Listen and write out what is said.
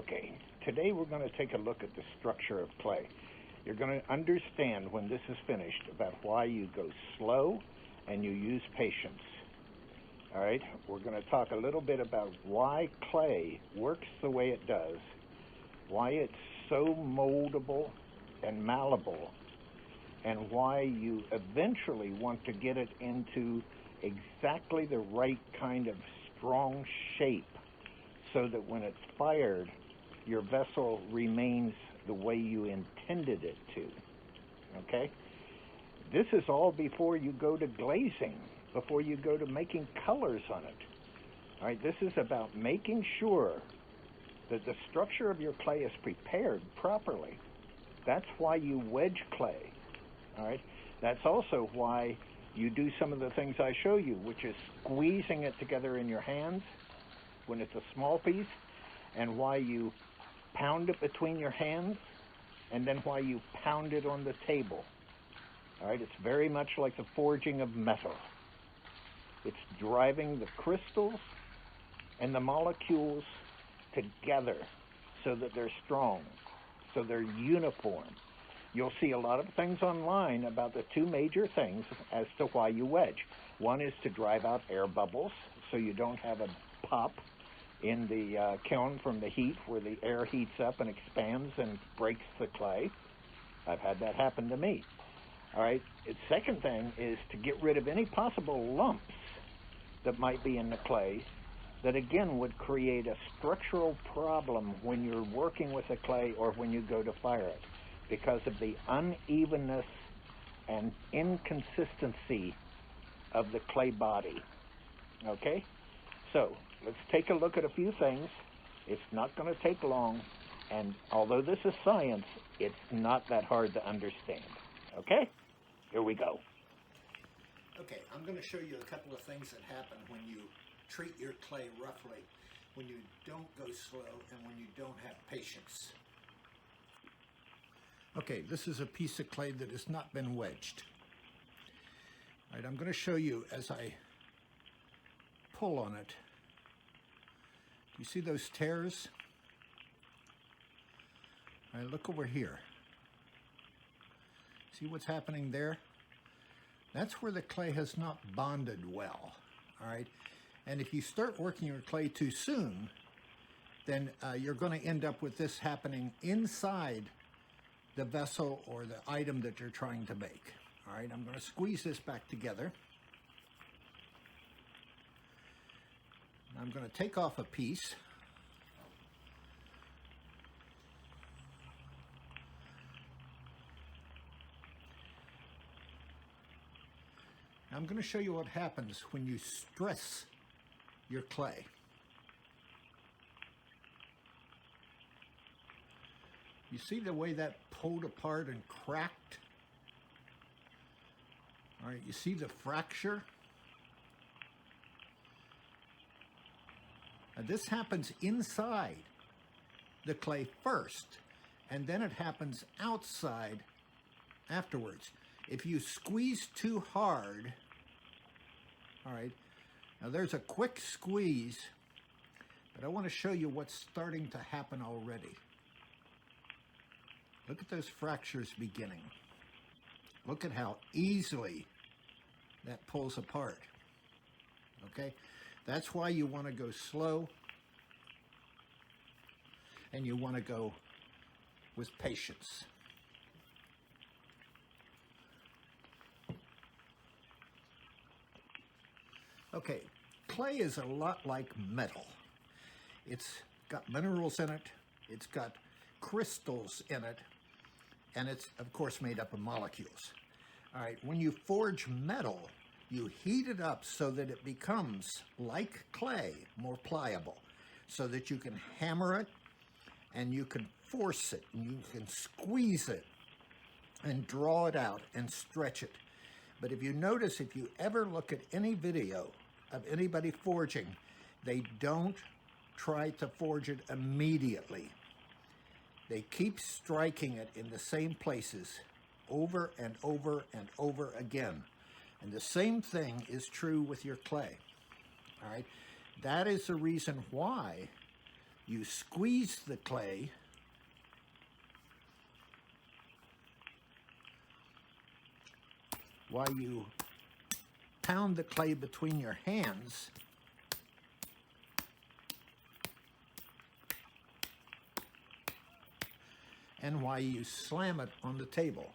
Okay, today we're going to take a look at the structure of clay. You're going to understand when this is finished about why you go slow and you use patience. All right, we're going to talk a little bit about why clay works the way it does, why it's so moldable and malleable, and why you eventually want to get it into exactly the right kind of strong shape so that when it's fired, your vessel remains the way you intended it to. Okay? This is all before you go to glazing, before you go to making colors on it. All right, this is about making sure that the structure of your clay is prepared properly. That's why you wedge clay. All right, that's also why you do some of the things I show you, which is squeezing it together in your hands when it's a small piece, and why you pound it between your hands, and then why you pound it on the table. All right, it's very much like the forging of metal. It's driving the crystals and the molecules together so that they're strong, so they're uniform. You'll see a lot of things online about the two major things as to why you wedge. One is to drive out air bubbles so you don't have a pop in the kiln from the heat where the air heats up and expands and breaks the clay. I've had that happen to me. All right. The second thing is to get rid of any possible lumps that might be in the clay that again would create a structural problem when you're working with the clay or when you go to fire it because of the unevenness and inconsistency of the clay body. Okay? So let's take a look at a few things. It's not going to take long, and although this is science, it's not that hard to understand. Okay? Here we go. Okay, I'm going to show you a couple of things that happen when you treat your clay roughly, when you don't go slow, and when you don't have patience. Okay, this is a piece of clay that has not been wedged. All right, I'm going to show you as I pull on it. You see those tears? All right, look over here. See what's happening there? That's where the clay has not bonded well, all right? And if you start working your clay too soon, then you're going to end up with this happening inside the vessel or the item that you're trying to make. All right, I'm going to squeeze this back together. I'm going to take off a piece. I'm going to show you what happens when you stress your clay. You see the way that pulled apart and cracked? All right, you see the fracture? Now this happens inside the clay first, and then it happens outside afterwards. If you squeeze too hard, all right, now there's a quick squeeze, but I want to show you what's starting to happen already. Look at those fractures beginning. Look at how easily that pulls apart. Okay, that's why you want to go slow and you want to go with patience. Okay, clay is a lot like metal. It's got minerals in it, it's got crystals in it, and it's, of course, made up of molecules. All right, when you forge metal, you heat it up so that it becomes, like clay, more pliable, so that you can hammer it, and you can force it, and you can squeeze it, and draw it out, and stretch it. But if you notice, if you ever look at any video of anybody forging, they don't try to forge it immediately. They keep striking it in the same places over and over and over again. And the same thing is true with your clay. All right, that is the reason why You squeeze the clay while you pound the clay between your hands, and while you slam it on the table.